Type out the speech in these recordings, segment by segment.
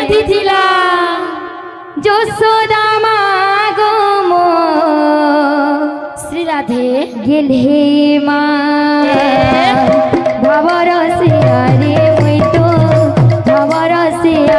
बांधिथिला यशोदा माँ गो मो श्री राधे गेले माँ भवरसिया रे मुई तो भवरसिया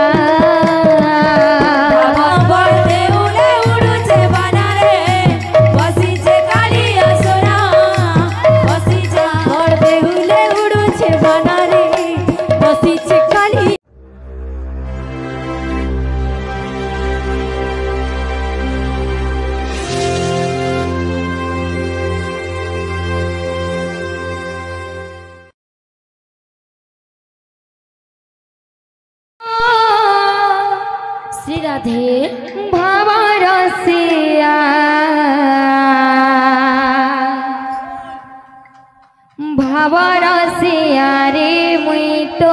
श्री राधे भवरसिया भवरसिया रे मुई तो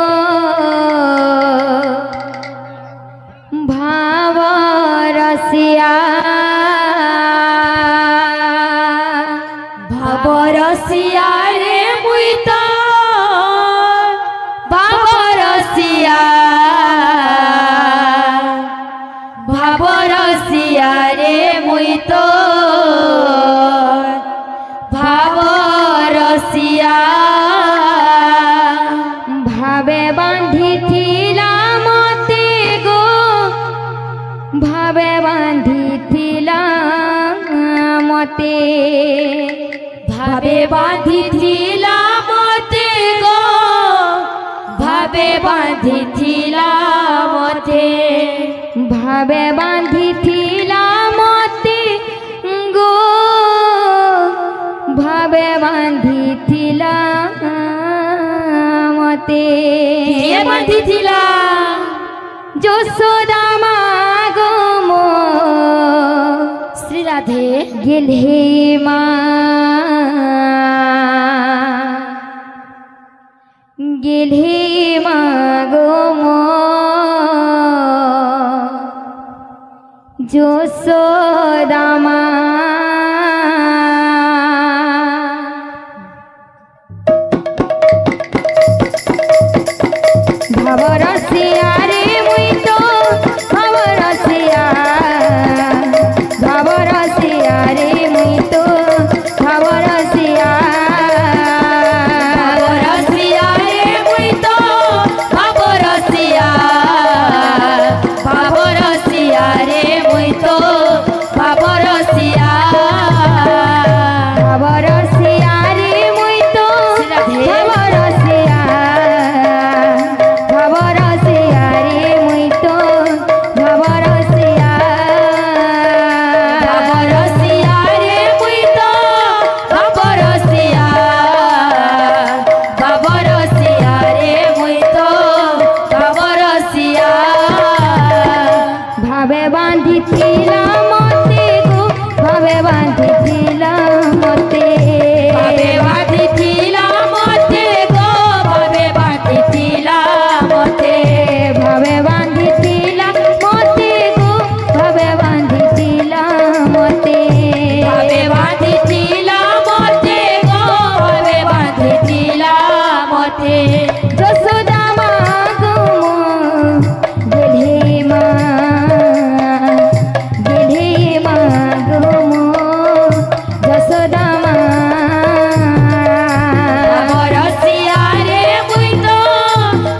भवरसिया भवरसिया रे मुई तो भवरसिया भवरसिया रे मुई तो भवरसिया भावे बांधिथिला मते गो भावे बांधिथिला मते भावे बांधिथिला मते गो भावे बांधिथिला मते भावे बांधिथिला मते गो भावे बांधिथिला मते बांधिथिला यशोदा माँ गो मो श्री राधे गेले माँ गेले माँ गो मो यशोदा माँ भवरसिया रे मुई तो भवरसिया भवरसिया रे मुई तो भवरसिया भवरसिया रे मुई तो भवरसिया भवरसिया रे मुई तो भवरसिया भवरसिया रे मुई तो भवरसिया भवरसिया रे मुई तो भवरसिया भवरसिया रे मुई तो भवरसिया भवरसिया रे मुई तो भवरसिया भावे बांधिथिला मते गो भावे बांधिथिला मते भावे बांधिथिला मते गो भावे बांधिथिला मते भावे बांधिथिला मते गो भावे बांधिथिला मते भावे बांधिथिला मते गो भावे बांधिथिला मते यशोदा माँ गो मो गेले माँ गो मो यशोदा माँ भवरसिया रे मुई तो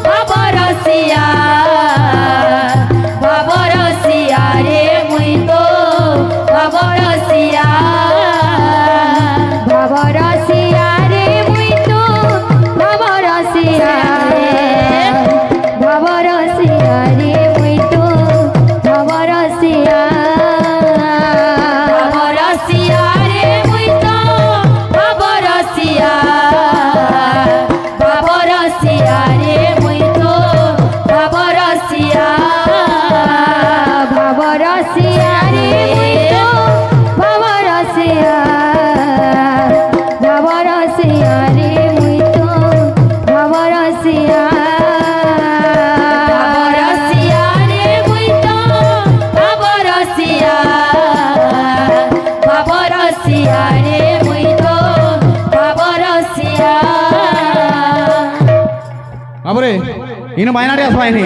भवरसिया भवरसिया रे मुई तो भवरसिया भवरसिया रे मुई तो भवरसिया भवरसिया रे मुई तो भवरसिया भवरसिया रे मुई तो भवरसिया भवरसिया रे मुई तो भवरसिया भवरसिया रे मुई तो भवरसिया भवरसिया रे मुई तो भवरसिया भवरसिया रे मुई तो भवरसिया भवरसिया रे मुई तो भवरसिया बाबरे इन मायनाडे असवायनी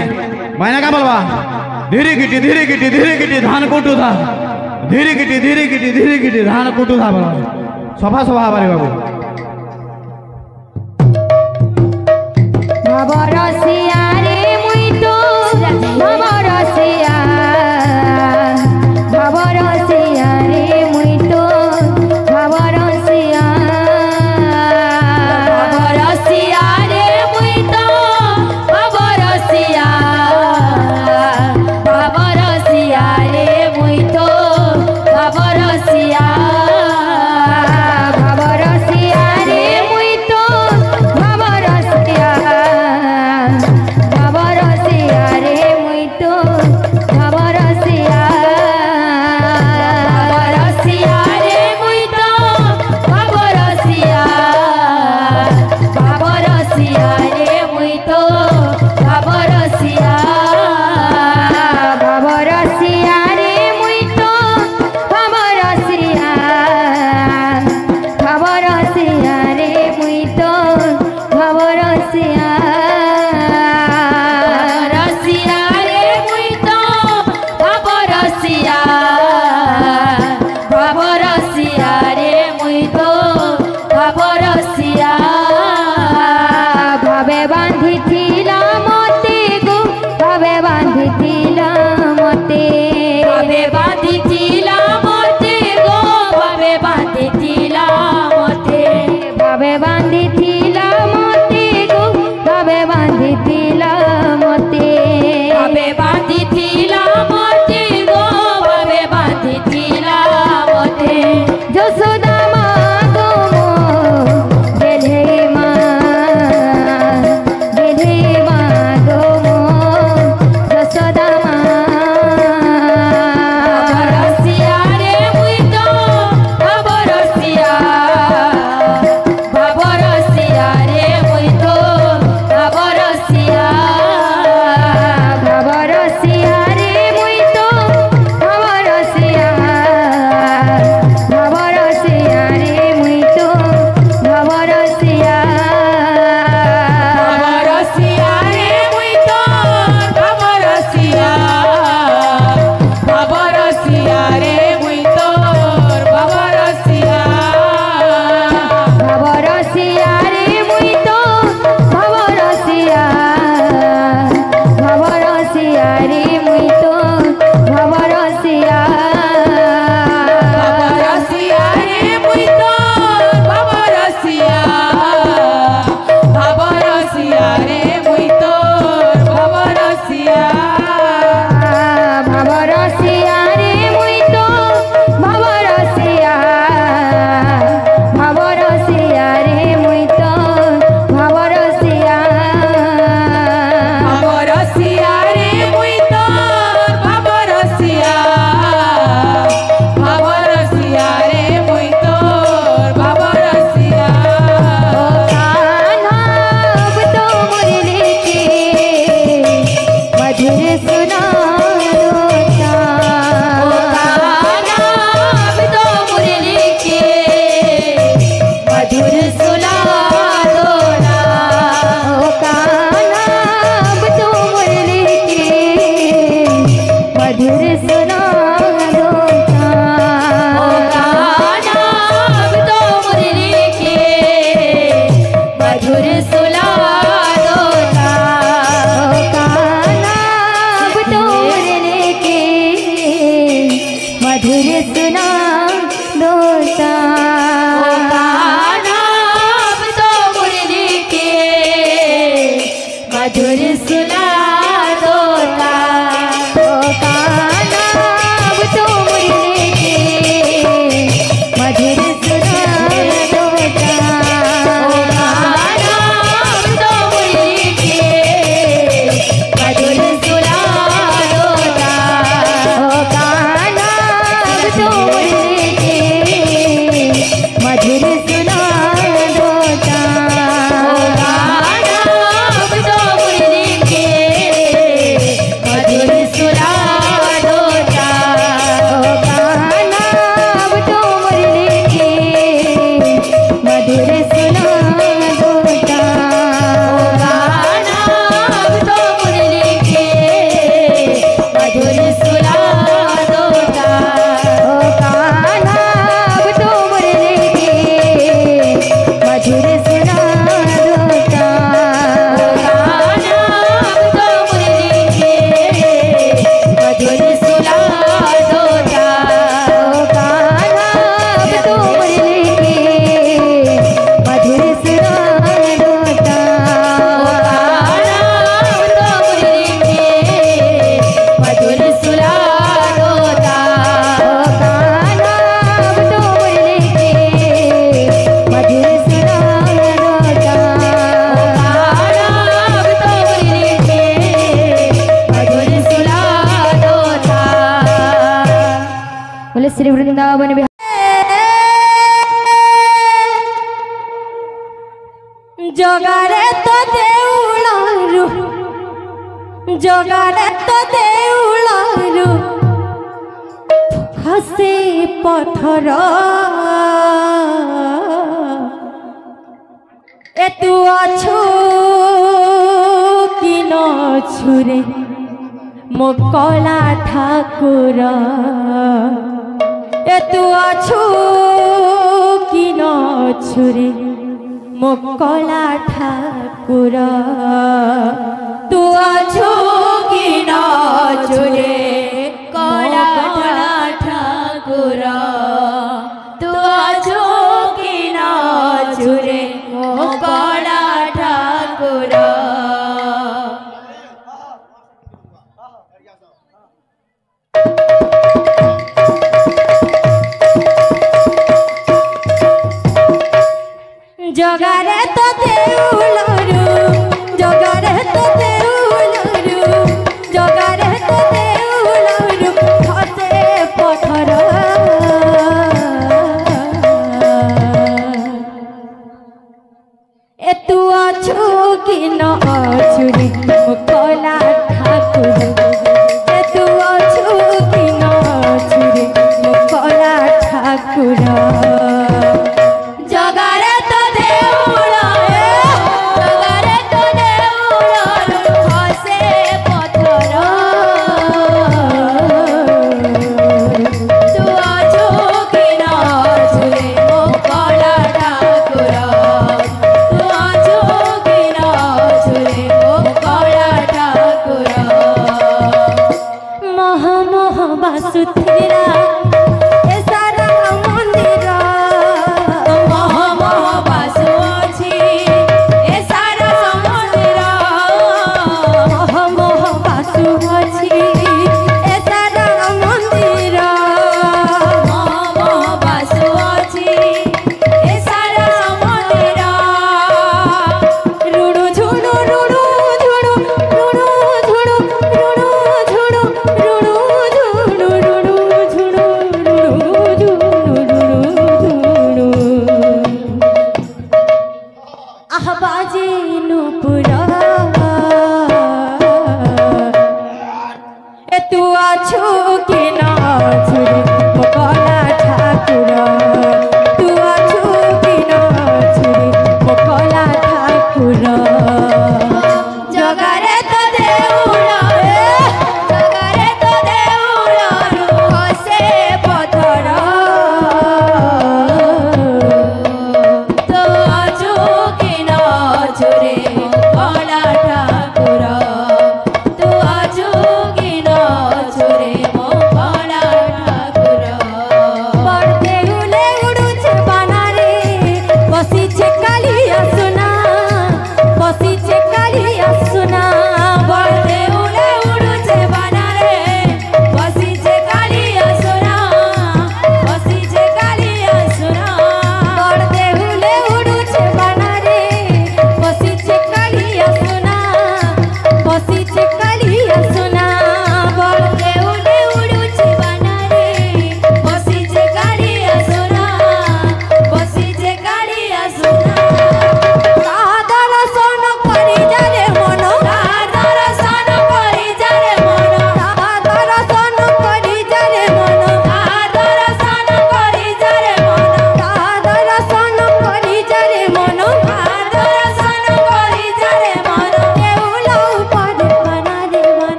मैंने क्या बोलवा धीरे गिटी धान कुटू था धीरे गिटी धान कुटू था बोला सफा सफा हमारे बाबू भवरसिया रे मुई तो भवरसिया भवरसिया रे मुई तो भवरसिया भवरसिया रे मुई तो भवरसिया भवरसिया रे मुई तो भवरसिया भवरसिया रे मुई तो भवरसिया भवरसिया रे मुई तो भवरसिया भवरसिया रे मुई तो भवरसिया भवरसिया रे मुई तो भवरसिया भवरसिया रे मुई तो भवरसिया भवरसिया रे मुई तो भवरसिया भवरसिया रे मुई तो भवरसिया भवरसिया रे मुई तो भवरसिया भावे बांधिथिला मते गो भावे बांधिथिला मते भावे बांधिथिला मते गो भावे बांधिथिला मते भावे बांधिथिला मते गो भावे बांधिथिला मते भावे बांधिथिला मते गो भावे बांधिथिला मते যশোদা মা গো মো গেলে মা গো মো যশোদা মা ভবরসিয়া রে মুই তো ভবরসিয়া ভবরসিয়া রে মুই তো ভবরসিয়া ভবরসিয়া রে মুই তো ভবরসিয়া भवरसिया रे मुई तो भवरसिया भवरसिया रे मुई तो भवरसिया भवरसिया रे मुई तो भवरसिया भवरसिया रे मुई तो भवरसिया भवरसिया रे मुई तो भवरसिया भवरसिया रे मुई तो भवरसिया भवरसिया रे मुई तो भवरसिया भवरसिया रे मुई तो भवरसिया भवरसिया रे मुई तो भवरसिया भवरसिया रे मुई तो भवरसिया भवरसिया रे मुई तो भवरसिया ओ कान्हा अब तो मुरली की मधुर सुना रोता ओ कान्हा अब तो मुरली की मधुर सुना रोना ओ कान्हा अब तो मुरली की मधुर सुना रोता ओ कान्हा अब तो मुरली की मधुर सुना रोता ओ कान्हा अब तो श्री वृंदावन बिहार। जगारे तो देउलारू जगारे तो देउलारू हसे पत्थर ए तू अछु कि न छुरे मो कला ठाकुर ए तू अछु कि न छुरे मो कला ठाकुर तू अछु कि न छुरे कला ठाकुर तू अछु कि न छुरे मो कला ठाकुर। जगारे तो देउलारू जगारे तो देउलारू जगारे तो देउलारू हसे पत्थर ए तू अछु कि न अछुरी कला ठाकुर ए तू अछु कि न अछुरी कला ठाकुर।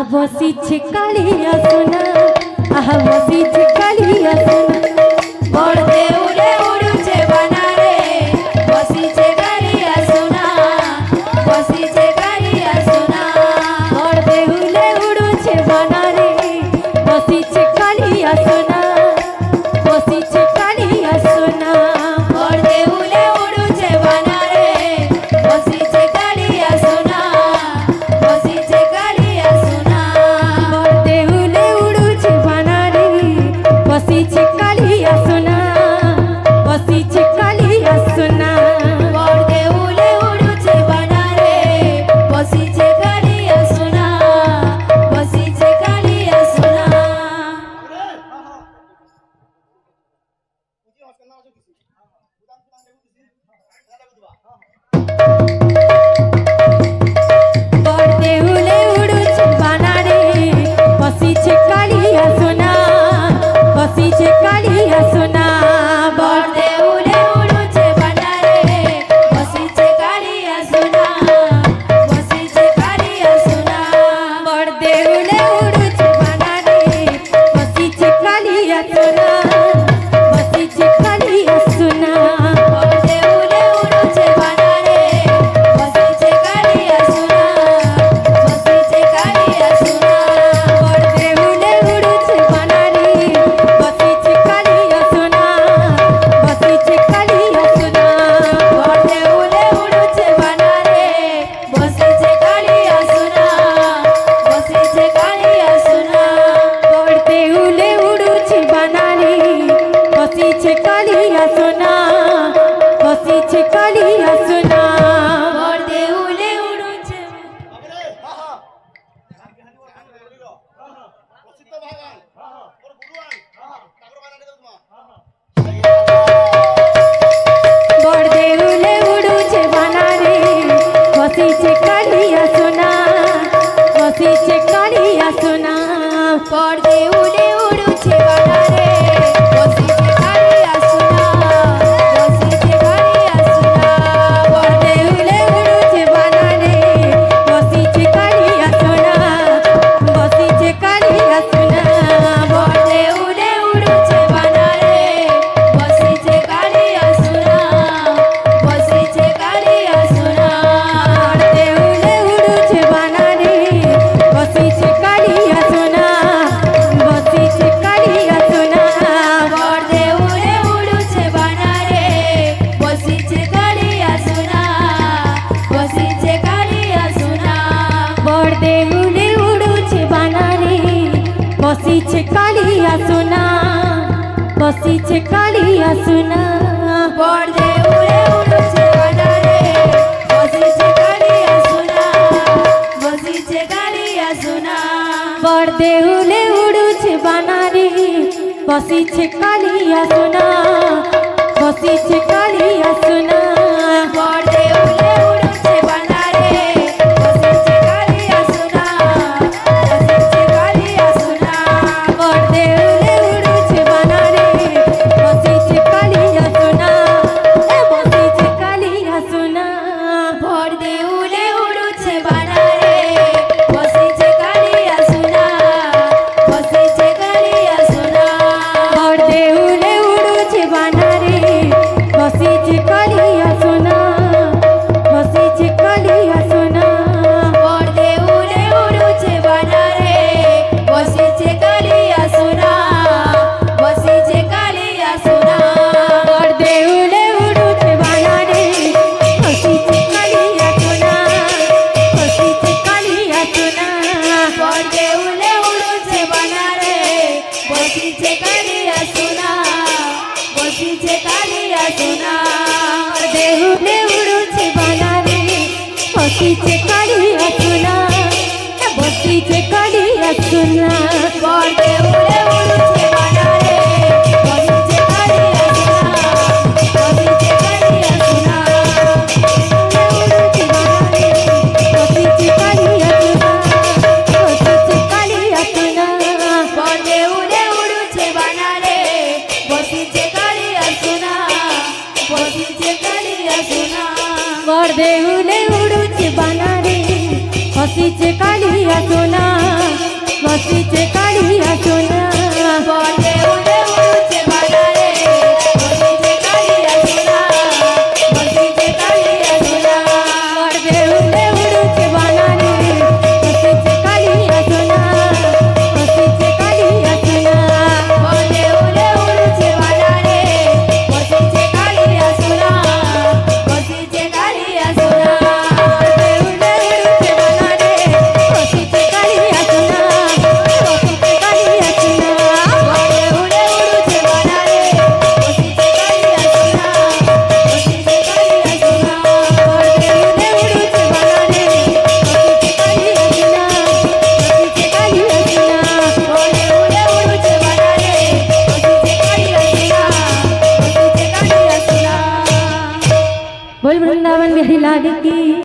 बसी छिकालिया सुना बसी छिकालिया सुना बड़ देउले उड़ुचे बना रे बसी छिकालिया सुना बसी छिकालिया सुना बड़ देउले उड़ुचे बना रे बसी छिकालिया सुना बसी छिकालिया सुना बड़ देउले उड़ुचे बना रे बसी छिकालिया सुना बसी छिकालिया सुना बड़ देउले उड़ुचे बना रे बसी छिका बसीचे कालिया सुना बड़े उड़े उड़ूचे बनारे बसीचे कालिया सुना बसीचे कालिया सुना बड़े उड़े उड़ूचे बनारे बसीचे कालिया सुना बसीचे कालिया सुना बड़े उड़े उड़ूचे बनारे बसीचे कालिया सुना बसीचे कालिया सुना बड़े उड़े उड़ूचे बनारे बसीचे कालिया सुना बसीचे कालिया सुना बड़े उड़े उड़ूचे बनारे बसीचे कालिया सुना बसीचे कालिया सुना बड़े उड़े उड़ूचे बनारे बसीचे कालिया सुना बसीचे कालिया सुना बड़े उड़े उड़ूचे बड़े उड़े उड़ूचे बनारे बसीचे कालिया सुना बसीचे कालिया सुना बड़े उड़े उड़ूचे बनारे बसीचे कालिया सुना बसीचे कालिया सुना बड़े उड़े उड़ूचे बनारे बसीचे कालिया सुना बसीचे कालिया सुना बड़े उड़े उड़ूचे बनारे बसीचे कालिया सुना बसीचे कालिया सुना बड़े उड़े उड़ूचे बनारे बसीचे कालिया सुना बसीचे कालिया सुना बड़े उड़े उड़ूचे बनारे बसीचे कालिया सुना बसीचे कालिया सुना बड़े उड़े उड़ूचे बनारे बसीचे कालिया सुना बसीचे कालिया सुना बड़े उड़े उड़ूचे बनारे बसीचे कालिया सुना बसीचे कालिया सुना बड़े उड़े उड़ूचे बनारे बसीचे कालिया सुना बसीचे कालिया सुना बड़े उड़े उड़ूचे बनारे बसीचे कालिया सुना बसीचे कालिया सुना बड़े उड़े उड़ूचे बनारे बसीचे कालिया सुना बसीचे कालिया सुना बड़े उड़े उड़ूचे बनारे बसीचे कालिया सुना बसीचे कालिया सुना बड़े उड़े उड़ूचे बनारे बसीचे कालिया सुना बसीचे कालिया सुना बड़े उड़े उड़ूचे बनारे बसीचे कालिया सुना बसीचे कालिया सुना बड़े उड़े उड़ूचे बनारे बसीचे कालिया सुना बसीचे कालिया सुना बड़े उड़े उड़ूचे बनारे बसीचे कालिया सुना बसीचे कालिया सुना बड़े उड़े उड़ूचे बनारे बसीचे कालिया सुना बसीचे कालिया सुना बड़े उड़े उड़ूचे बनारे बसीचे कालिया सुना बसीचे कालिया सुना उड़ूचे बनारे बसीचे कालिया सुना बसीचे कालिया सुना बड़े उड़े उड़ूचे बनारे बसीचे कालिया सुना बसीचे कालिया सुना बड़े उड़े उड़ूचे बनारे बसीचे कालिया सुना बसीचे कालिया सुना बड़े उड़े उड़ूचे बनारे बसीचे कालिया सुना बसीचे कालिया सुना बड़े उड़े उड़ूचे बनारे बसीचे कालिया सुना बसीचे कालिया सुना बड़े उड़े उड़ूचे बनारे बसीचे कालिया सुना बसीचे कालिया सुना बड़े उड़े उड़ूचे बनारे बसीचे कालिया सुना बसीचे कालिया सुना बड़े उड़े उड़ूचे बनारे बसीचे कालिया सुना बसीचे कालिया सुना बड़े उड़े उड़ूचे बनारे बसीचे कालिया सुना बसीचे कालिया सुना बड़े उड़े उड़ूचे बनारे बसीचे कालिया सुना बसीचे कालिया सुना बोल वृंदावन बिहारी लाल की।